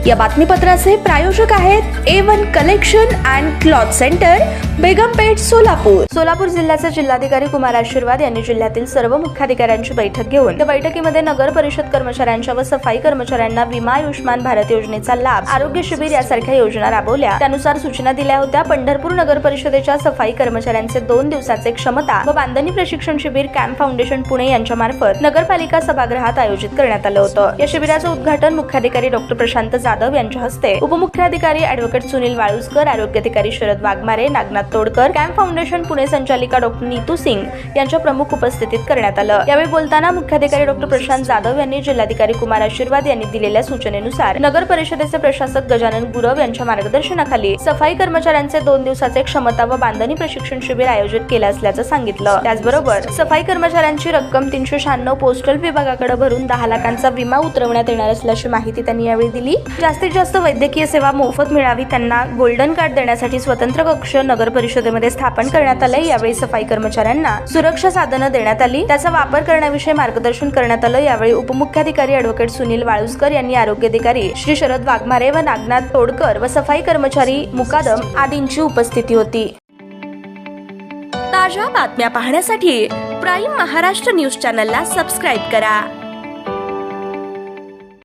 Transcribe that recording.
या बातमीपत्राचे प्रायोजक आहेत A1 collection and cloth centre, Begampeth, Solapur. Solapur जिल्ह्याचे जिल्हाधिकारी कुमार आशीर्वाद यांनी जिल्ह्यातील सर्व मुख्याधिकाऱ्यांची बैठक घेऊन त्या बैठकीमध्ये नगर परिषद कर्मचाऱ्यांच्या व सफाई कर्मचाऱ्यांना विमा आयुष्मान भारत योजनेचा लाभ, आरोग्य शिबिर यासारख्या योजना राबवल्या। त्यानुसार सूचना दिल्या होत्या। पंढरपूर नगर परिषदेच्या सफाई कर्मचाऱ्यांचे 2 दिवसाचे क्षमता व बांधणी प्रशिक्षण शिबिर कॅम्प फाउंडेशन पुणे यांच्या मार्फत नगरपालिका सभागृहात आयोजित करण्यात आलं होतं। या शिबिराचं उद्घाटन मुख्याधिकारी डॉक्टर प्रशांत जाधव यांच्या हस्ते, उपमुख्याधिकारी ॲडव्होकेट सुनील वाळुसकर, आरोग्याधिकारी शरद वाघमारे, नागनाथ तोडकर, कॅम्प फाउंडेशन पुणे संचालिका डॉक्टर नीतू सिंग यांच्या प्रमुख उपस्थितीत करण्यात आलं। यावेळी बोलताना मुख्याधिकारी डॉक्टर प्रशांत जाधव यांनी जिल्हाधिकारी कुमार आशीर्वाद यांनी दिलेल्या सूचनेनुसार नगर परिषदेचे प्रशासक गजानन गुरव यांच्या मार्गदर्शनाखाली सफाई कर्मचाऱ्यांचे 2 दिवसाचे क्षमता व बांधणी प्रशिक्षण शिबिर आयोजित केले असल्याचं सांगितलं। त्याचबरोबर सफाई कर्मचाऱ्यांची रक्कम 396 पोस्टल विभागाकडे भरून 10 लाखांचा विमा उतरवण्यात येणार असल्याची माहिती त्यांनी यावेळी दिली। जास्तीत जास्त वैद्यकीय सेवा मोफत मिळावी, त्यांना गोल्डन कार्ड देण्यासाठी स्वतंत्र कक्ष नगर परिषदेमध्ये स्थापन करण्यात आले। यावेळी सफाई कर्मचाऱ्यांना सुरक्षा साधनं देण्यात आली, त्याचा वापर करण्याविषयी मार्गदर्शन करण्यात आलं। यावेळी उपमुख्याधिकारी ॲडव्होकेट सुनील वाळुसकर यांनी आरोग्याधिकारी श्री शरद वाघमारे व नागनाथ तोडकर व सफाई कर्मचारी मुकादम आदींची उपस्थिती होती। ताज्या बातम्या पाहण्यासाठी प्राईम महाराष्ट्र न्यूज चॅनलला सबस्क्राईब करा।